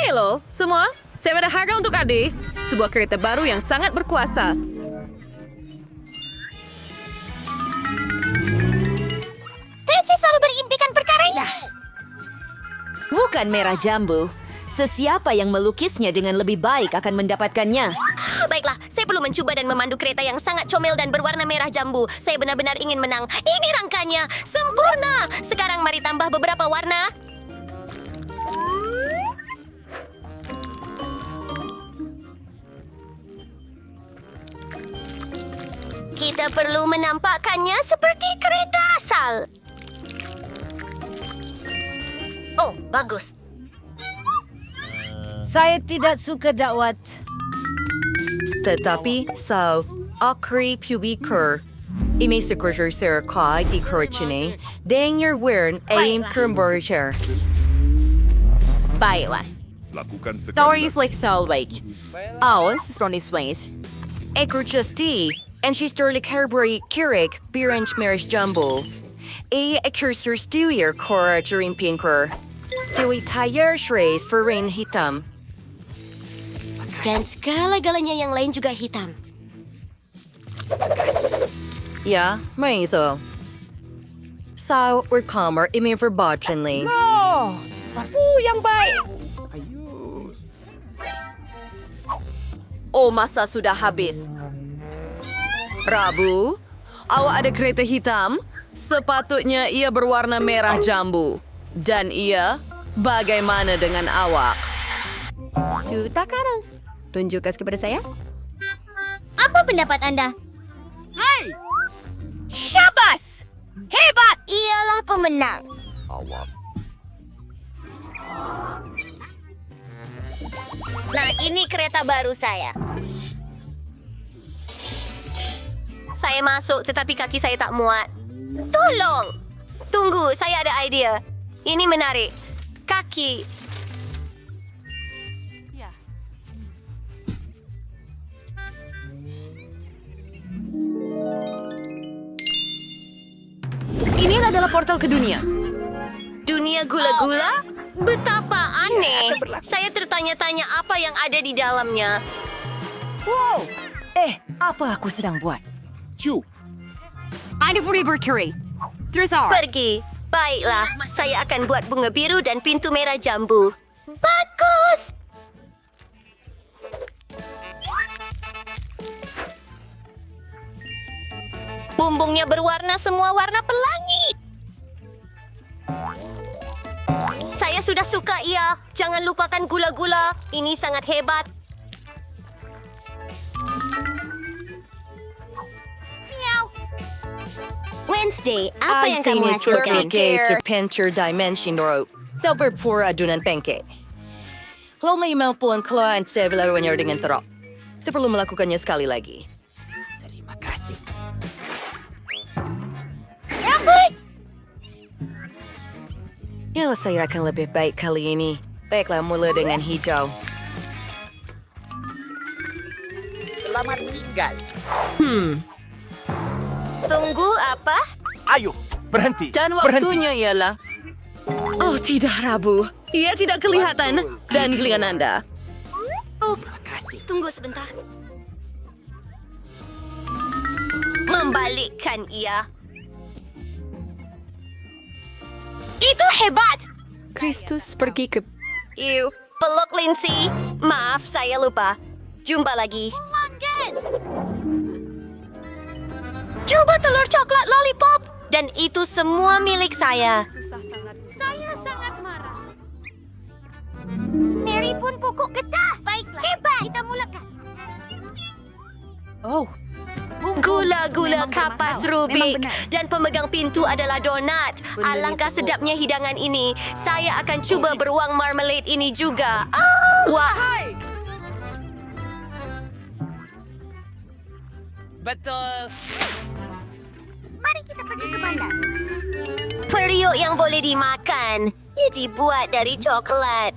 Hello, semua. Saya ada harga untuk adik. Sebuah kereta baru yang sangat berkuasa. Pansy selalu berimpikan perkara ini. Bukan merah jambu. Sesiapa yang melukisnya dengan lebih baik akan mendapatkannya. Baiklah, saya perlu mencuba dan memandu kereta yang sangat comel dan berwarna merah jambu. Saya benar-benar ingin menang. Ini rangkanya. Sempurna. Sekarang mari tambah beberapa warna. Kita perlu menampakkannya seperti kereta asal. Oh, bagus. Saya tidak suka dakwat. Tetapi, akri pubiker. Imi sekurser serkai di kurchine. Denger wern aim kermborger. Baiklah. Lakukan sekali Stories like Salwake. Awas, Ronnie Sways. Ekurchusti. And she's sterling Carberry Kirik Biranch Marriage Jumbo. A cursor stuyer Cora Dream Pinker. Dewey Tire Shrays for Rain Hitam. Dan segala-galanya yang lain juga hitam. Yeah, may so. So, we're calmer, imi for botchenly. Oh, masa sudah habis. Rabu, awak ada kereta hitam. Sepatutnya ia berwarna merah jambu. Dan ia, bagaimana dengan awak? Sutakarang. Tunjukkan kepada saya. Apa pendapat Anda? Syabas! Hebat! Ialah pemenang. Nah, ini kereta baru saya. Saya masuk tetapi kaki saya tak muat. Tolong! Tunggu, saya ada idea. Ini menarik. Kaki. Ini adalah portal ke dunia. Dunia gula-gula? Betapa aneh. Saya tertanya-tanya apa yang ada di dalamnya. Wow! Apa aku sedang buat? Chu. Ada Free Mercury. Tresor. Pergi. Baiklah, saya akan buat bunga biru dan pintu merah jambu. Bagus! Bumbungnya berwarna semua warna pelangi. Saya sudah suka ia. Jangan lupakan gula-gula. Ini sangat hebat. Wednesday, apa yang kamu hasilkan? to Pincher Dimension Rope. Silver for adunan pengke. Kalau may mampuan klien sa laruan niya dengan terok. Saya perlu melakukannya sekali lagi. Terima kasih. Ya, saya akan lebih baik kali ini. Baiklah, mula dengan hijau. Selamat tinggal. Tunggu apa? Ayo, berhenti. Dan waktunya ialah... Oh, tidak, Rabu. Ia tidak kelihatan. Dan giliran Anda. Terima kasih. Tunggu sebentar. Membalikkan ia. Itu hebat! Kristus pergi ke... Iu, peluk Lindsay. Maaf, saya lupa. Jumpa lagi. Coba telur coklat lollipop. Dan itu semua milik saya. Saya sangat marah. Mary pun pukul getah. Baiklah. Hebat. Kita mulakan. Oh, Gula-gula kapas Rubik. Dan pemegang pintu adalah donat. Alangkah sedapnya hidangan ini. Saya akan cuba beruang marmalade ini juga. Wah. betul. Mari kita pergi ke bandar. Periuk yang boleh dimakan. Ia dibuat dari coklat.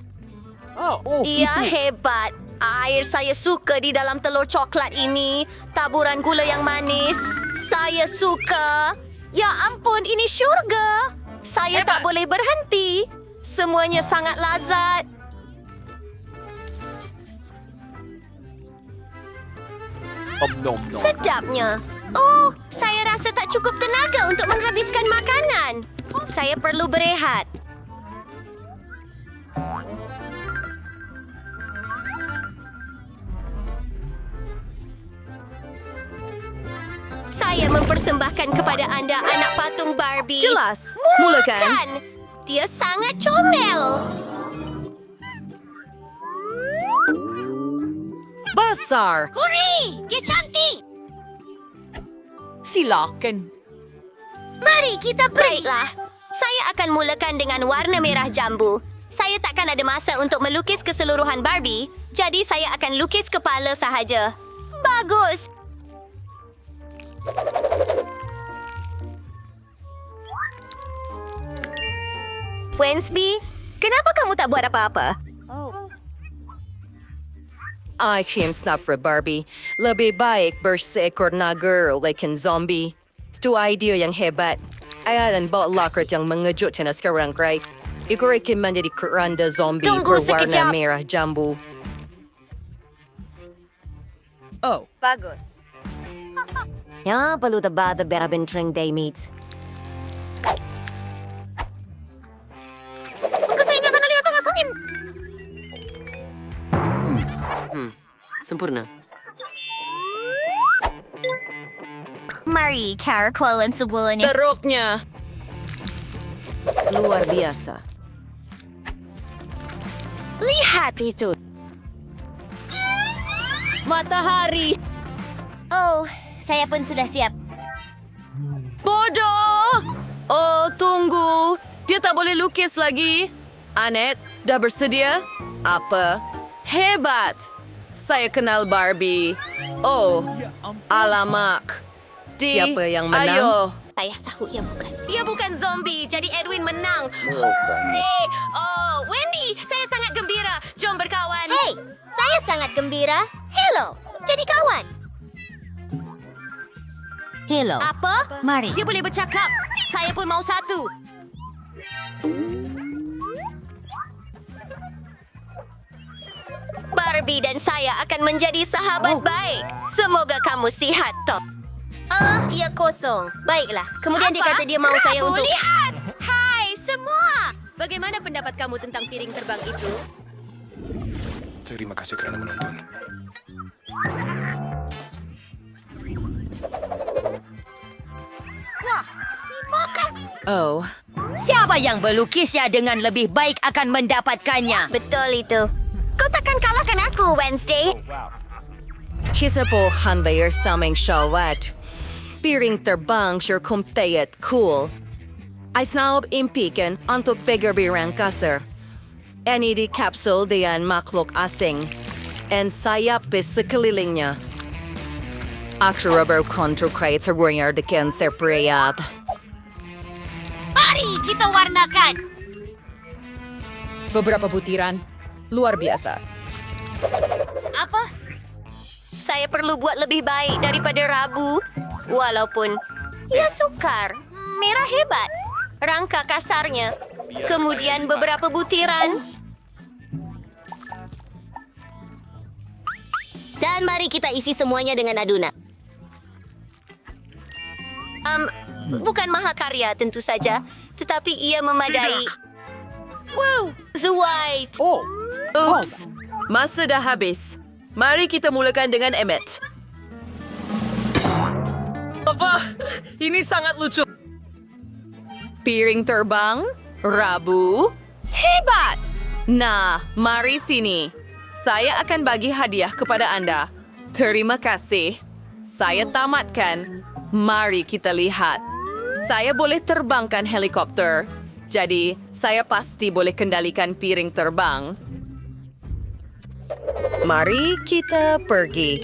Ia hebat. Air saya suka di dalam telur coklat ini. Taburan gula yang manis. Saya suka. Ya ampun, ini syurga. Saya tak boleh berhenti. Semuanya sangat lazat. Sedapnya. Oh, saya rasa tak cukup tenaga untuk menghabiskan makanan. Saya perlu berehat. Saya mempersembahkan kepada anda anak patung Barbie. Jelas. Mulakan. Kan? Dia sangat comel. Besar! Hooray! Dia cantik! Silakan. Mari kita baiklah. Saya akan mulakan dengan warna merah jambu. Saya takkan ada masa untuk melukis keseluruhan Barbie, jadi saya akan lukis kepala sahaja. Bagus. Wednesday, kenapa kamu tak buat apa-apa? I chimps not for Barbie. Lebih baik berseekor naga like zombie. Itu idea yang hebat. Ayan bot locker yang mengejutkan sekarang, right? Ikaw akan menjadi keranda zombie Tunggu berwarna sekejap. merah jambu. Oh, Bagus. Ya, perlu tebak berabenteng day meet. Huwag kasi nga ka naligaw ang asangin! Sempurna. Mari, karakolan sa bulan niya. teruknya. Luar biasa. Lihat itu. Matahari. Oh, saya pun sudah siap. Bodoh! Oh, tunggu. Dia tak boleh lukis lagi. Anet, dah bersedia? Apa? Hebat! Saya kenal Barbie. Oh, alamak. Siapa yang menang? Ayo. Ayah tahu ia bukan. Ia bukan zombie, jadi Edwin menang. Hooray! Oh, Wendy, saya sangat gembira. Jom berkawan. Hey, saya sangat gembira. Hello, jadi kawan. Hello. Apa? Mari. Dia boleh bercakap. Saya pun mau satu. Barbie dan saya akan menjadi sahabat baik. Semoga kamu sihat, Top. Ia kosong. Baiklah. Kemudian dia kata dia mau saya untuk... Lihat! Hai, semua! Bagaimana pendapat kamu tentang piring terbang itu? Terima kasih kerana menonton. Oh, Siapa yang berlukisnya dengan lebih baik akan mendapatkannya. Betul itu. Kau takkan kalahkan aku, Wednesday. kisa po hanbayar sa aming shawat. Piring terbang sure kumtayat cool. Ay snawab impikan untuk bigger birang kasar. Any di capsule diyan maklok asing. And sayap bis sa kaliling niya. Actual rubber control crates are wearing our dikin separate. Mari kita warnakan! Beberapa butiran. Luar biasa. Apa? Saya perlu buat lebih baik daripada Rabu. Walaupun ia sukar. Merah hebat. Rangka kasarnya. Kemudian beberapa butiran. Dan mari kita isi semuanya dengan adunan. Bukan mahakarya tentu saja. Tetapi ia memadai. Wow, The White. Oops. Masa dah habis. Mari kita mulakan dengan Emmet. Apa? Ini sangat lucu. Piring terbang, Rabu, hebat! Nah, mari sini. Saya akan bagi hadiah kepada anda. Terima kasih. Saya tamatkan. Mari kita lihat. Saya boleh terbangkan helikopter. Jadi, saya pasti boleh kendalikan piring terbang. Mari kita pergi.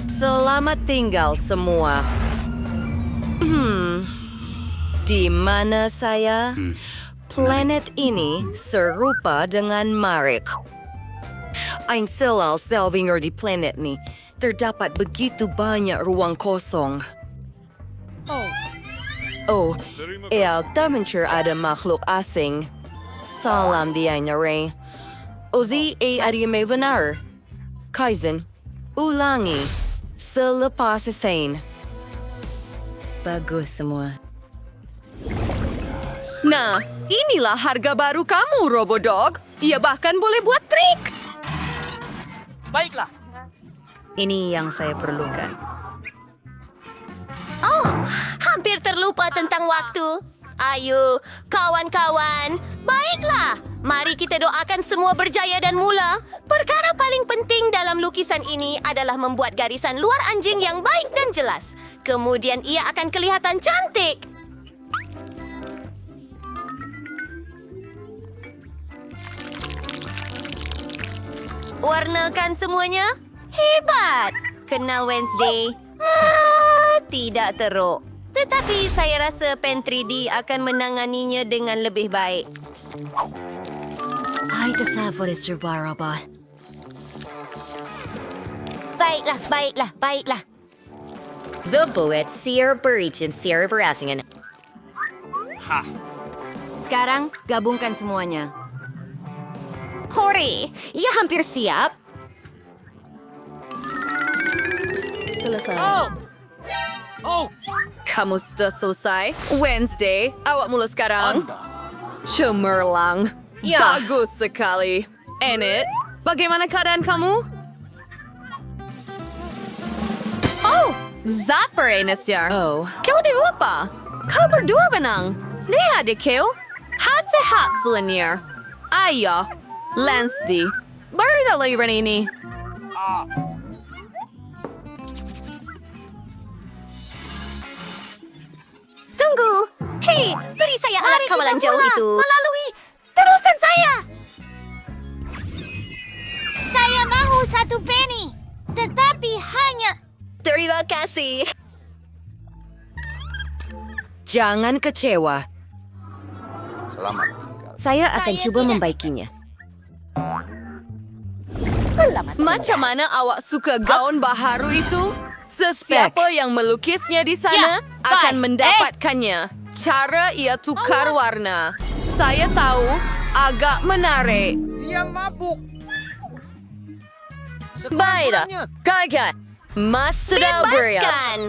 Selamat tinggal semua. Di mana saya? Planet ini serupa dengan Marik. Ang selal-selvinger di planet ni, terdapat begitu banyak ruang kosong. Oh, tak ada makhluk asing. Salam diyan rin. Ozi ay ari may benar. Kaizen, ulangi. Selepas Hussein. Bagus semua. Nah, inilah harga baru kamu, Robodog. Ia bahkan boleh buat trik. Ini yang saya perlukan. Oh, hampir terlupa tentang waktu. Ayo, kawan-kawan. Baiklah, mari kita doakan semua berjaya dan mula. Perkara paling penting dalam lukisan ini adalah membuat garisan luar anjing yang baik dan jelas. Kemudian ia akan kelihatan cantik. Warnakan semuanya. Hebat. Kenal Wednesday. Tidak teruk. Tetapi saya rasa Pen 3D akan menanganinya dengan lebih baik. Ay, tasavor is your baraba. Baiklah. The Poet, Sierra Burrich, and Sierra Barasingan. Sekarang, gabungkan semuanya. Hore, ia hampir siap. Selesai. Kamu sudah selesai? Wednesday, awak mula sekarang. Cemerlang. Bagus sekali. Enid, bagaimana keadaan kamu? Oh, zat perenasnya. Oh. Kau di apa? Kau berdua menang. Lihat deh kau. Hat-hat selenir. Ayo, Lansdy. Baru layuran ini. Tunggu. Hei, beri saya alat kawalan jauh itu. Melalui terusan saya. Saya mahu 1 penny. Tetapi hanya... Terima kasih. Jangan kecewa. Saya akan Saya coba tidak. membaikinya. Macam mana awak suka gaun baharu itu? Sesiapa yang melukisnya di sana Ya, akan baik. mendapatkannya. Cara ia tukar warna. Saya tahu, agak menarik. Baiklah, kakak. Mas sudah beriak. Bebaskan.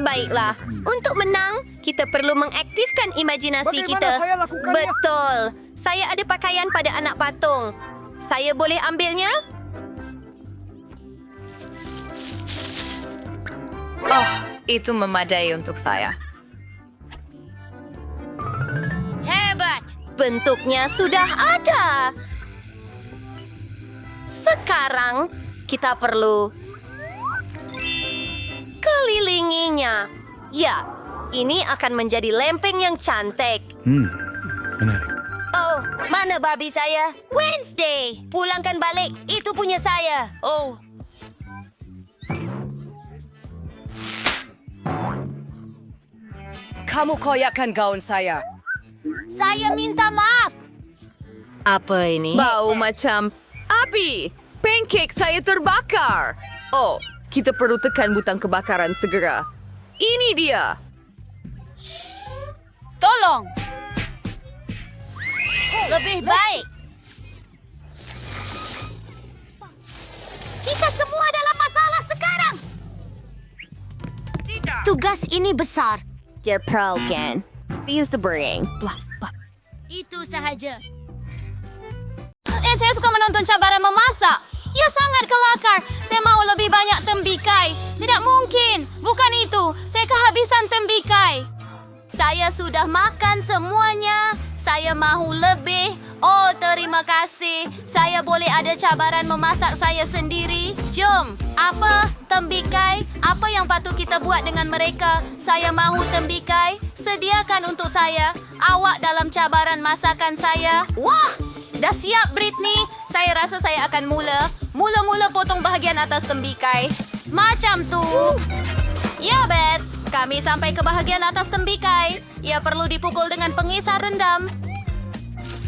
Baiklah, untuk menang, kita perlu mengaktifkan imajinasi kita. Betul. Saya ada pakaian pada anak patung. Saya boleh ambilnya? Oh, itu memadai untuk saya. Hebat! Bentuknya sudah ada. Sekarang kita perlu kelilinginya. Ya, ini akan menjadi lempeng yang cantik. Menarik. Oh, mana babi saya? Wednesday, pulangkan balik. Itu punya saya. Oh. Kamu koyakkan gaun saya. Saya minta maaf. Apa ini? Bau macam api. Pancake saya terbakar. Oh, kita perlu tekan butang kebakaran segera. Ini dia. Tolong. Lebih baik. Kita semua dalam masalah sekarang. Tugas ini besar. Der Pearlgen. Use the brain. Itu sahaja. Saya suka menonton cabaran memasak. Ia sangat kelakar. Saya mau lebih banyak tembikai. Tidak mungkin. Bukan itu. Saya kehabisan tembikai. Saya sudah makan semuanya. Saya mahu lebih. Oh, terima kasih. Saya boleh ada cabaran memasak saya sendiri. Jom. Apa? Tembikai? Apa yang patut kita buat dengan mereka? Saya mahu tembikai. Sediakan untuk saya. Awak dalam cabaran masakan saya. Wah! Dah siap, Britney. Saya rasa saya akan mula potong bahagian atas tembikai. Macam tu. Ya, Beth. Kami sampai ke bahagian atas tembikai. Ia perlu dipukul dengan pengisar rendam.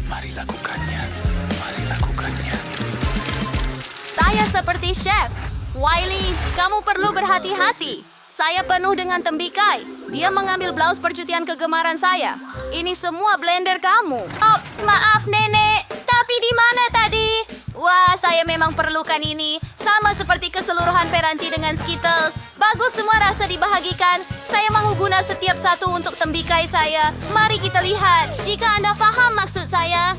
Mari lakukannya. Mari lakukannya. Saya seperti chef. Wiley, kamu perlu berhati-hati. Saya penuh dengan tembikai. Dia mengambil blaus percutian kegemaran saya. Ini semua blender kamu. Ops, maaf nenek. Tapi di mana tadi? Wah, saya memang perlukan ini. Sama seperti keseluruhan peranti dengan Skittles. Bagus semua rasa dibahagikan. Saya mahu guna setiap satu untuk tembikai saya. Mari kita lihat. Jika anda faham maksud saya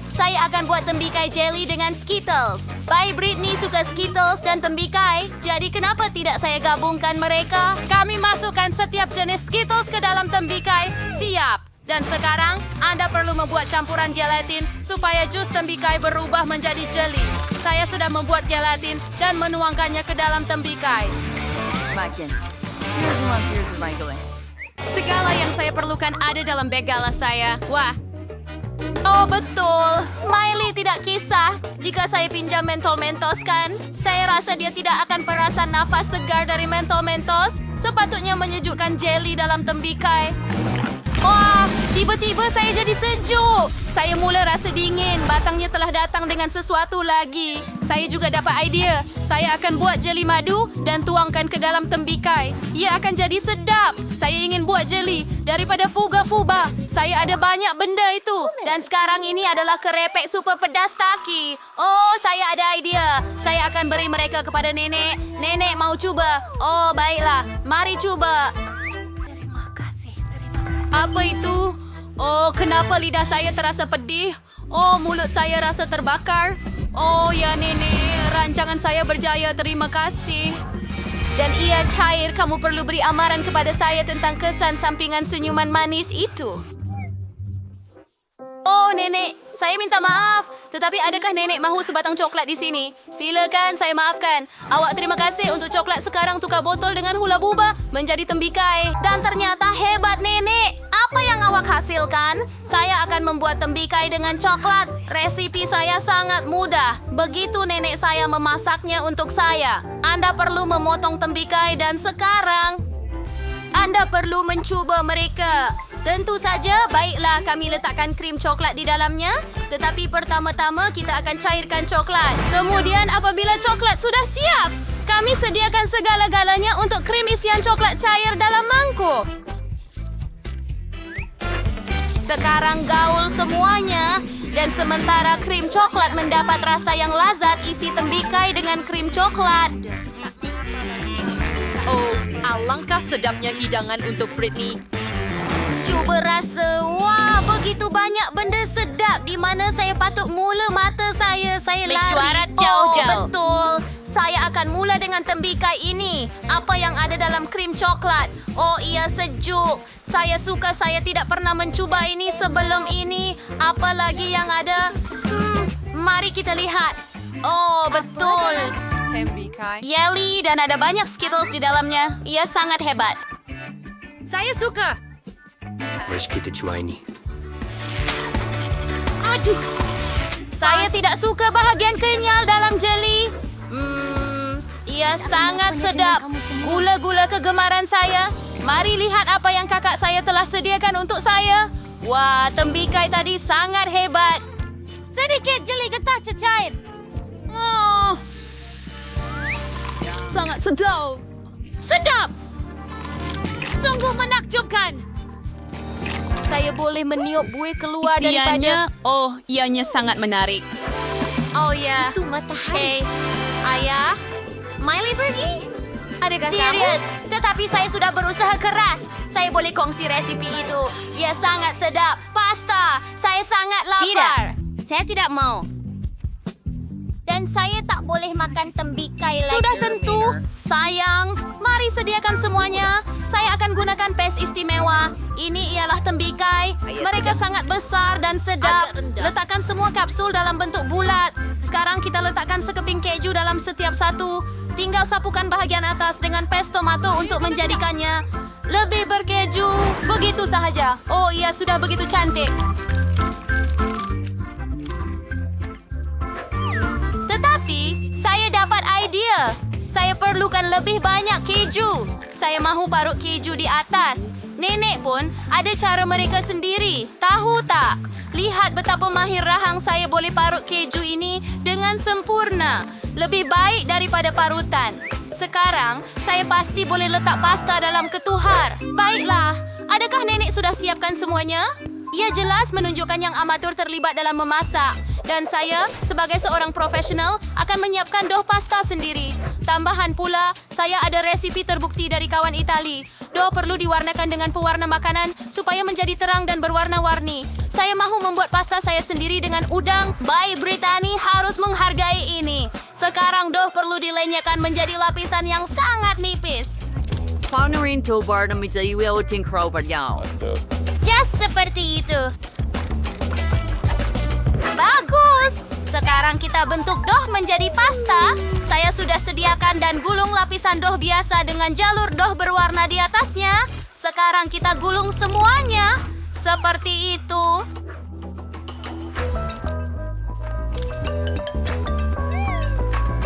akan buat tembikai jelly dengan Skittles. Bye Britney suka Skittles dan tembikai. Jadi kenapa tidak saya gabungkan mereka? Kami masukkan setiap jenis Skittles ke dalam tembikai. Siap. Dan sekarang, Anda perlu membuat campuran gelatin supaya jus tembikai berubah menjadi jelly. Saya sudah membuat gelatin dan menuangkannya ke dalam tembikai. Segala yang saya perlukan ada dalam beg gala saya. Wah. Oh betul, Miley tidak kisah. Jika saya pinjam mentol mentos kan, saya rasa dia tidak akan perasan nafas segar dari mentol mentos. Sepatutnya menyejukkan jelly dalam tembikai. Wah, tiba-tiba saya jadi sejuk. Saya mula rasa dingin. Batangnya telah datang dengan sesuatu lagi. Saya juga dapat idea. Saya akan buat jeli madu dan tuangkan ke dalam tembikai. Ia akan jadi sedap. Saya ingin buat jeli daripada fuga-fuba. Saya ada banyak benda itu. Dan sekarang ini adalah kerepek super pedas taki. Oh, saya ada idea. Saya akan beri mereka kepada nenek. Nenek mau cuba. Oh, baiklah. Mari cuba. Apa itu? Oh, kenapa lidah saya terasa pedih? Oh, mulut saya rasa terbakar. Oh, ya nenek, rancangan saya berjaya, terima kasih. Dan ia cair, kamu perlu beri amaran kepada saya tentang kesan sampingan senyuman manis itu. Oh, nenek, saya minta maaf. Tetapi adakah nenek mahu sebatang coklat di sini? Silakan, saya maafkan. Awak terima kasih untuk coklat sekarang tukar botol dengan hula buba menjadi tembikai. Dan ternyata hebat, nenek. Apa yang awak hasilkan? Saya akan membuat tembikai dengan coklat. Resipi saya sangat mudah. Begitu nenek saya memasaknya untuk saya. Anda perlu memotong tembikai dan sekarang Anda perlu mencuba mereka. Tentu saja, baiklah kami letakkan krim coklat di dalamnya. Tetapi pertama-tama kita akan cairkan coklat. Kemudian apabila coklat sudah siap, kami sediakan segala-galanya untuk krim isian coklat cair dalam mangkuk. Sekarang gaul semuanya. Dan sementara krim coklat mendapat rasa yang lazat, isi tembikai dengan krim coklat. Oh, alangkah sedapnya hidangan untuk Britney. Cuba rasa. Wah, begitu banyak benda sedap di mana saya patut mula mata saya. Saya lari. Mesyuarat jauh-jauh. Oh, betul. Saya akan mula dengan tembikai ini. Apa yang ada dalam krim coklat? Oh, ia sejuk. Saya suka saya tidak pernah mencuba ini sebelum ini. Apalagi yang ada? Mari kita lihat. Oh, betul. Jelly dan ada banyak Skittles di dalamnya. Ia sangat hebat. Saya suka. Mari kita coba ini. Aduh. Saya tidak suka bahagian kenyal dalam jeli. Ia sangat sedap. Gula-gula kegemaran saya. Mari lihat apa yang kakak saya telah sediakan untuk saya. Wah, tembikai tadi sangat hebat. Sedikit jeli getah cecair. Oh. Sangat sedap. Sedap. Sungguh menakjubkan. Saya boleh meniup buih keluar daripada... Oh, ianya sangat menarik. Oh ya. Itu matahari. Hey, ayah. Miley pergi? Adakah serius? Tetapi saya sudah berusaha keras. Saya boleh kongsi resipi itu. Ia sangat sedap. Pasta. Saya sangat lapar. Tidak, saya tidak mau. Dan saya tak boleh makan tembikai lagi. Sudah tentu. Sayang, mari sediakan semuanya. Saya akan gunakan pes istimewa. Ini ialah tembikai. Mereka sangat besar dan sedap. Letakkan semua kapsul dalam bentuk bulat. Sekarang kita letakkan sekeping keju dalam setiap satu. Tinggal sapukan bahagian atas dengan pes tomato untuk menjadikannya lebih berkeju. Begitu sahaja. Oh, ia sudah begitu cantik. Tetapi, saya dapat idea. Saya perlukan lebih banyak keju. Saya mahu parut keju di atas. Nenek pun ada cara mereka sendiri. Tahu tak? Lihat betapa mahir rahang saya boleh parut keju ini dengan sempurna. Lebih baik daripada parutan. Sekarang, saya pasti boleh letak pasta dalam ketuhar. Baiklah, adakah nenek sudah siapkan semuanya? Ia jelas menunjukkan yang amatur terlibat dalam memasak. Dan saya, sebagai seorang profesional, akan menyiapkan dough pasta sendiri. Tambahan pula, saya ada resipi terbukti dari kawan Itali. Dough perlu diwarnakan dengan pewarna makanan supaya menjadi terang dan berwarna-warni. Saya mahu membuat pasta saya sendiri dengan udang. Bayi Brittany harus menghargai ini. Sekarang dough perlu dilenyapkan menjadi lapisan yang sangat nipis. Paano rin to bar na menjadi wilting crowbar niya? Just seperti itu. Bagus! Sekarang kita bentuk dough menjadi pasta. Saya sudah sediakan dan gulung lapisan dough biasa dengan jalur dough berwarna di atasnya. Sekarang kita gulung semuanya. Seperti itu.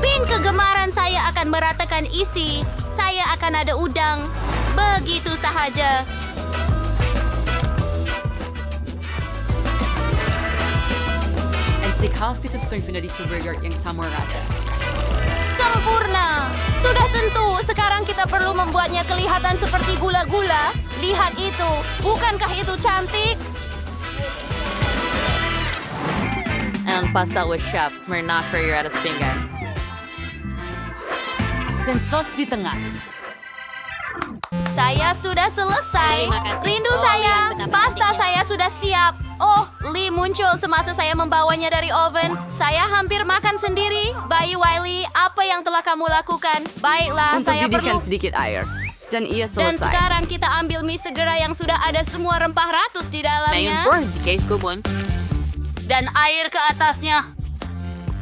Pin kegemaran saya akan meratakan isi. Saya akan ada udang. Begitu sahaja. Si Kaspis of Infinity to Burger yang Samurata. Sempurna! Sudah tentu, sekarang kita perlu membuatnya kelihatan seperti gula-gula. Lihat itu, bukankah itu cantik? Ang pasta with chef, Smirnoff Ferreira pinggan. Dan sos di tengah. Saya sudah selesai. Terima kasih. Rindu Oh, saya. ya, betapa Pasta cantiknya. saya sudah siap. Oh, Lee muncul semasa saya membawanya dari oven. Saya hampir makan sendiri. Bayi Wiley, apa yang telah kamu lakukan? Baiklah, Untuk saya didihkan perlu... sedikit air. Dan ia Dan selesai. sekarang kita ambil mie segera yang sudah ada semua rempah ratus di Ngayon, dalamnya. Born, case ko pun. Dan air ke atasnya.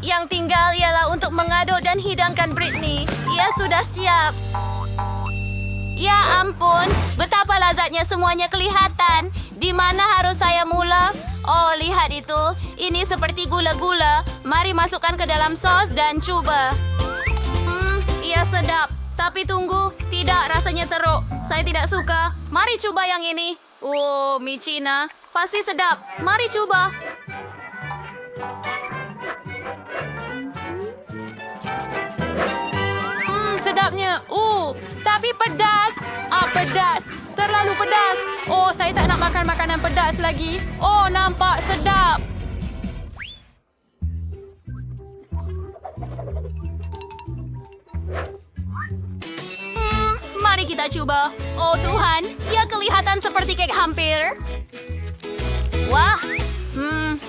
Yang tinggal ialah untuk mengaduk dan hidangkan Britney. Ia sudah siap. Ya ampun, betapa lazatnya semuanya kelihatan. Di mana harus saya mula? Oh, lihat itu. Ini seperti gula-gula. Mari masukkan ke dalam sos dan coba. Ia sedap. Tapi tunggu, tidak, rasanya teruk. Saya tidak suka. Mari coba yang ini. Oh, mie Cina. Pasti sedap. Mari coba. Sedapnya. Tapi pedas. Pedas. Terlalu pedas. Oh, saya tak nak makan makanan pedas lagi. Oh, nampak sedap. Mari kita coba. Oh Tuhan, ia kelihatan seperti kek hampir. Wah,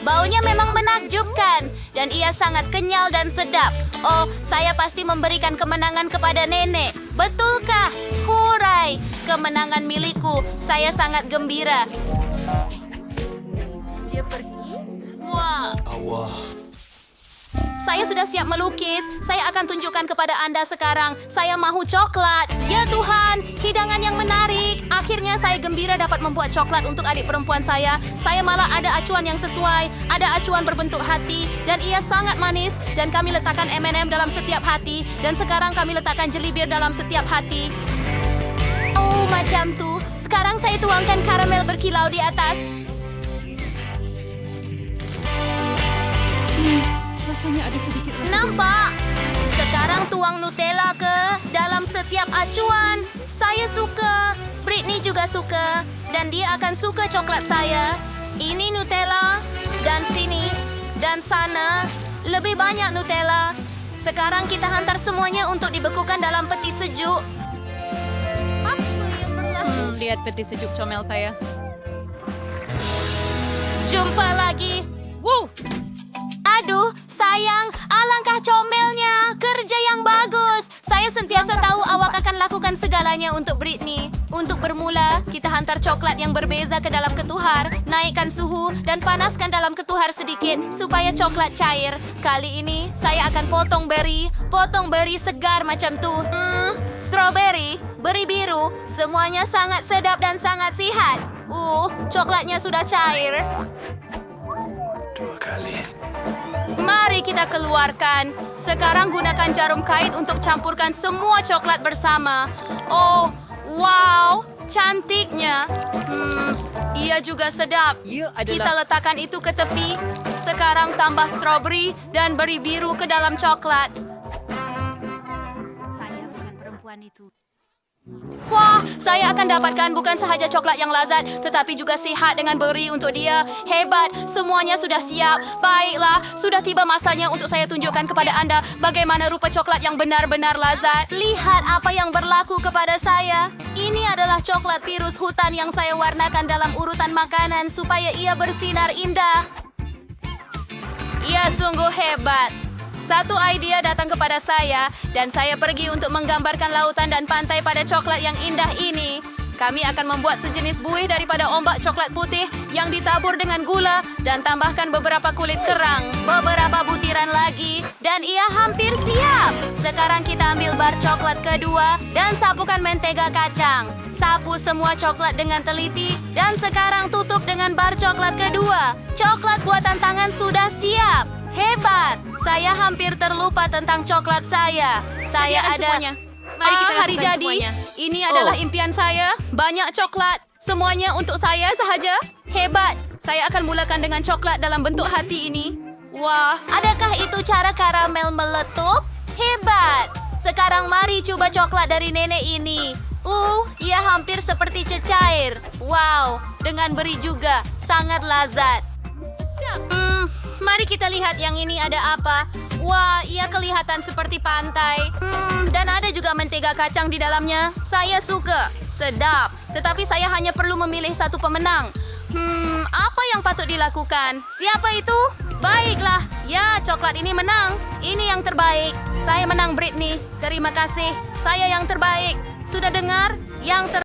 baunya memang menakjubkan. Dan ia sangat kenyal dan sedap. Oh, saya pasti memberikan kemenangan kepada nenek. Betulkah? Hurai, kemenangan milikku. Saya sangat gembira. Dia pergi? Wah. Saya sudah siap melukis. Saya akan tunjukkan kepada Anda sekarang. Saya mahu coklat. Ya Tuhan, hidangan yang menarik. Akhirnya saya gembira dapat membuat coklat untuk adik perempuan saya. Saya malah ada acuan yang sesuai. Ada acuan berbentuk hati. Dan ia sangat manis. Dan kami letakkan M&M dalam setiap hati. Dan sekarang kami letakkan jelibir dalam setiap hati. Oh, macam tu. Sekarang saya tuangkan karamel berkilau di atas. Nampak? Sekarang tuang Nutella ke dalam setiap acuan. Saya suka. Britney juga suka. Dan dia akan suka coklat saya. Ini Nutella. Dan sini. Dan sana. Lebih banyak Nutella. Sekarang kita hantar semuanya untuk dibekukan dalam peti sejuk. Lihat peti sejuk comel saya. Jumpa lagi. Wow. Aduh, sayang, alangkah comelnya. Kerja yang bagus. Saya sentiasa tahu awak akan lakukan segalanya untuk Britney. Untuk bermula, kita hantar coklat yang berbeza ke dalam ketuhar. Naikkan suhu dan panaskan dalam ketuhar sedikit supaya coklat cair. Kali ini, saya akan potong beri segar macam tu. Strawberry, beri biru, semuanya sangat sedap dan sangat sihat. Coklatnya sudah cair. Mari kita keluarkan. Sekarang gunakan jarum kait untuk campurkan semua coklat bersama. Oh, wow, cantiknya. Ia juga sedap. Kita letakkan itu ke tepi. Sekarang tambah strawberry dan beri biru ke dalam coklat. Saya bukan perempuan itu. Wah, saya akan dapatkan bukan sahaja coklat yang lazat, tetapi juga sihat dengan beri untuk dia. Hebat, semuanya sudah siap. Baiklah, sudah tiba masanya untuk saya tunjukkan kepada anda bagaimana rupa coklat yang benar-benar lazat. Lihat apa yang berlaku kepada saya. Ini adalah coklat virus hutan yang saya warnakan dalam urutan makanan supaya ia bersinar indah. Ia sungguh hebat. Satu idea datang kepada saya dan saya pergi untuk menggambarkan lautan dan pantai pada coklat yang indah ini. Kami akan membuat sejenis buih daripada ombak coklat putih yang ditabur dengan gula dan tambahkan beberapa kulit kerang, beberapa butiran lagi, dan ia hampir siap. Sekarang kita ambil bar coklat kedua dan sapukan mentega kacang. Sapu semua coklat dengan teliti dan sekarang tutup dengan bar coklat kedua. Coklat buatan tangan sudah siap. Hebat! Saya hampir terlupa tentang coklat saya. Saya ada semuanya. Mari kita hari lakukan jadi. semuanya. Ini adalah impian saya. Banyak coklat. Semuanya untuk saya sahaja. Hebat! Saya akan mulakan dengan coklat dalam bentuk hati ini. Wah, adakah itu cara karamel meletup? Hebat! Sekarang mari coba coklat dari nenek ini. Ia hampir seperti cecair. Wow, dengan beri juga. Sangat lazat. Mari kita lihat yang ini ada apa. Wah, ia kelihatan seperti pantai. Dan ada juga mentega kacang di dalamnya. Saya suka. Sedap. Tetapi saya hanya perlu memilih satu pemenang. Apa yang patut dilakukan? Siapa itu? Baiklah. Ya, coklat ini menang. Ini yang terbaik. Saya menang, Britney. Terima kasih. Saya yang terbaik. Sudah dengar? Yang terbaik.